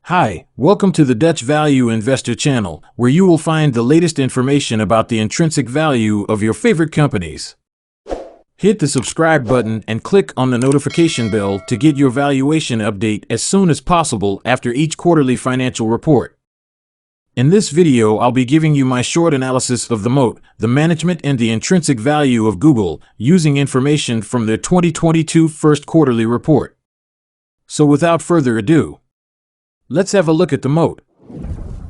Hi, welcome to the Dutch Value Investor channel, where you will find the latest information about the intrinsic value of your favorite companies. Hit the subscribe button and click on the notification bell to get your valuation update as soon as possible after each quarterly financial report. In this video, I'll be giving you my short analysis of the Moat, the management and the intrinsic value of Google, using information from their 2022 first quarterly report. So without further ado, let's have a look at the Moat.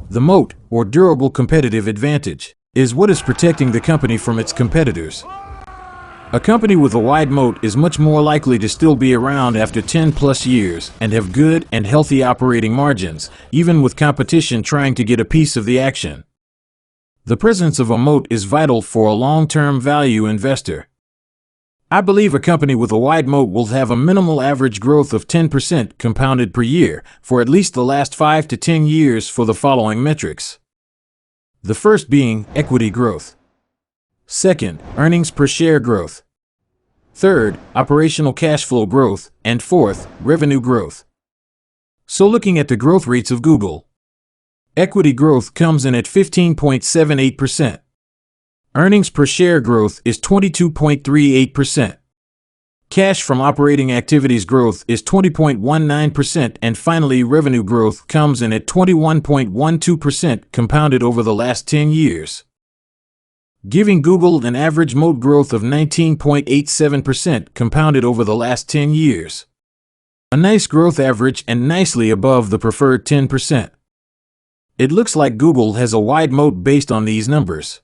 The Moat, or durable competitive advantage, is what is protecting the company from its competitors. A company with a wide moat is much more likely to still be around after 10+ years and have good and healthy operating margins, even with competition trying to get a piece of the action. The presence of a moat is vital for a long-term value investor. I believe a company with a wide moat will have a minimal average growth of 10% compounded per year for at least the last 5 to 10 years for the following metrics. The first being equity growth. Second, earnings per share growth. Third, operational cash flow growth. And fourth, revenue growth. So looking at the growth rates of Google, equity growth comes in at 15.78%. Earnings per share growth is 22.38%. Cash from operating activities growth is 20.19%, and finally revenue growth comes in at 21.12% compounded over the last 10 years, giving Google an average moat growth of 19.87% compounded over the last 10 years. A nice growth average and nicely above the preferred 10%. It looks like Google has a wide moat based on these numbers.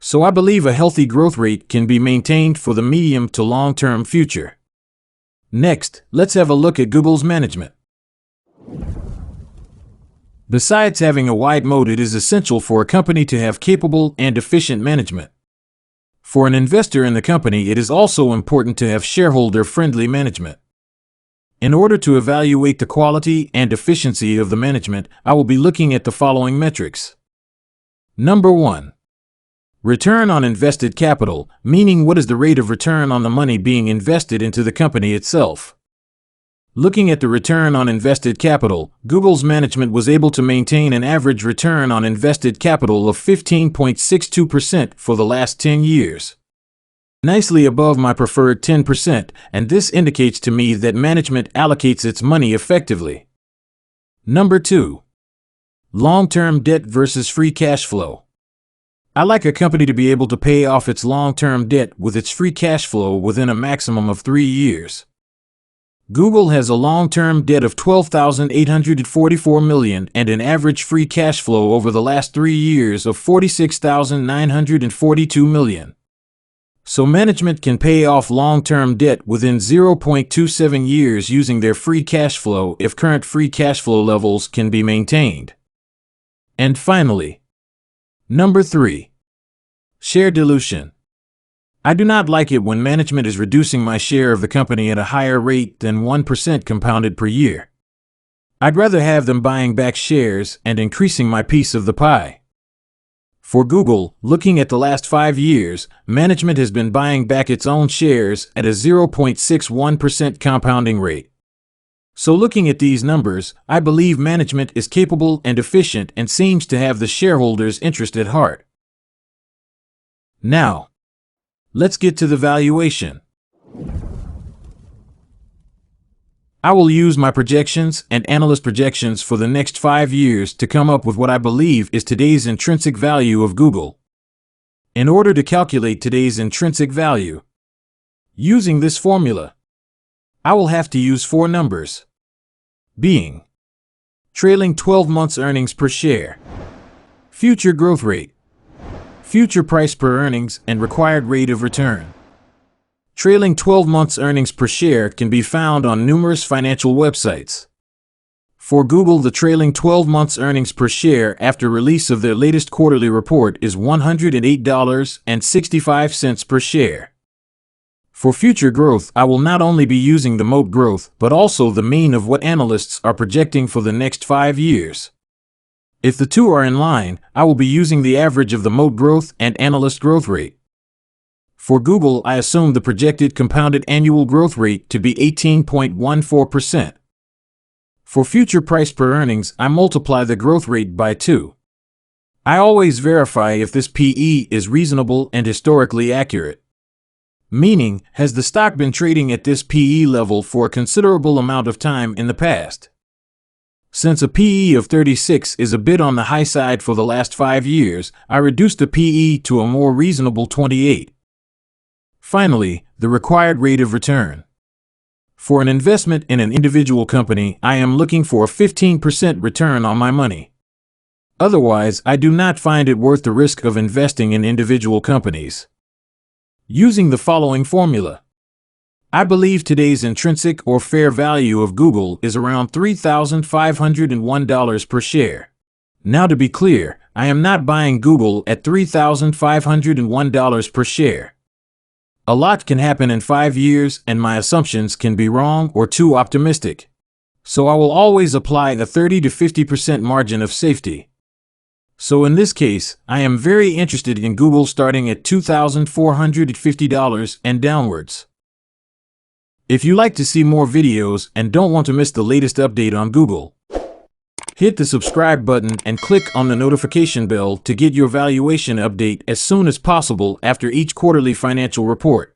So I believe a healthy growth rate can be maintained for the medium to long-term future. Next, let's have a look at Google's management. Besides having a wide moat, it is essential for a company to have capable and efficient management. For an investor in the company, it is also important to have shareholder-friendly management. In order to evaluate the quality and efficiency of the management, I will be looking at the following metrics. Number 1. Return on invested capital, meaning what is the rate of return on the money being invested into the company itself. Looking at the return on invested capital, Google's management was able to maintain an average return on invested capital of 15.62% for the last 10 years. Nicely above my preferred 10%, and this indicates to me that management allocates its money effectively. Number 2. Long-term debt versus free cash flow. I like a company to be able to pay off its long-term debt with its free cash flow within a maximum of 3 years. Google has a long-term debt of $12,844 million and an average free cash flow over the last 3 years of $46,942 million. So management can pay off long-term debt within 0.27 years using their free cash flow if current free cash flow levels can be maintained. And finally, Number 3. Share dilution. I do not like it when management is reducing my share of the company at a higher rate than 1% compounded per year. I'd rather have them buying back shares and increasing my piece of the pie. For Google, looking at the last 5 years, management has been buying back its own shares at a 0.61% compounding rate. So looking at these numbers, I believe management is capable and efficient and seems to have the shareholders' interest at heart. Now, let's get to the valuation. I will use my projections and analyst projections for the next 5 years to come up with what I believe is today's intrinsic value of Google. In order to calculate today's intrinsic value, using this formula, I will have to use 4 numbers, being trailing 12 months earnings per share, future growth rate, future price per earnings, and required rate of return. Trailing 12 months earnings per share can be found on numerous financial websites. For Google, the trailing 12 months earnings per share after release of their latest quarterly report is $108.65 per share. For future growth, I will not only be using the moat growth, but also the mean of what analysts are projecting for the next 5 years. If the two are in line, I will be using the average of the moat growth and analyst growth rate. For Google, I assume the projected compounded annual growth rate to be 18.14%. For future price per earnings, I multiply the growth rate by 2. I always verify if this PE is reasonable and historically accurate. Meaning, has the stock been trading at this PE level for a considerable amount of time in the past? Since a PE of 36 is a bit on the high side for the last 5 years, I reduced the PE to a more reasonable 28. Finally, the required rate of return. For an investment in an individual company, I am looking for a 15% return on my money. Otherwise, I do not find it worth the risk of investing in individual companies. Using the following formula, I believe today's intrinsic or fair value of Google is around $3,501 per share. Now, to be clear, I am not buying Google at $3,501 per share. A lot can happen in 5 years, and my assumptions can be wrong or too optimistic. So I will always apply a 30 to 50% margin of safety. So in this case, I am very interested in Google starting at $2,450 and downwards. If you like to see more videos and don't want to miss the latest update on Google, hit the subscribe button and click on the notification bell to get your valuation update as soon as possible after each quarterly financial report.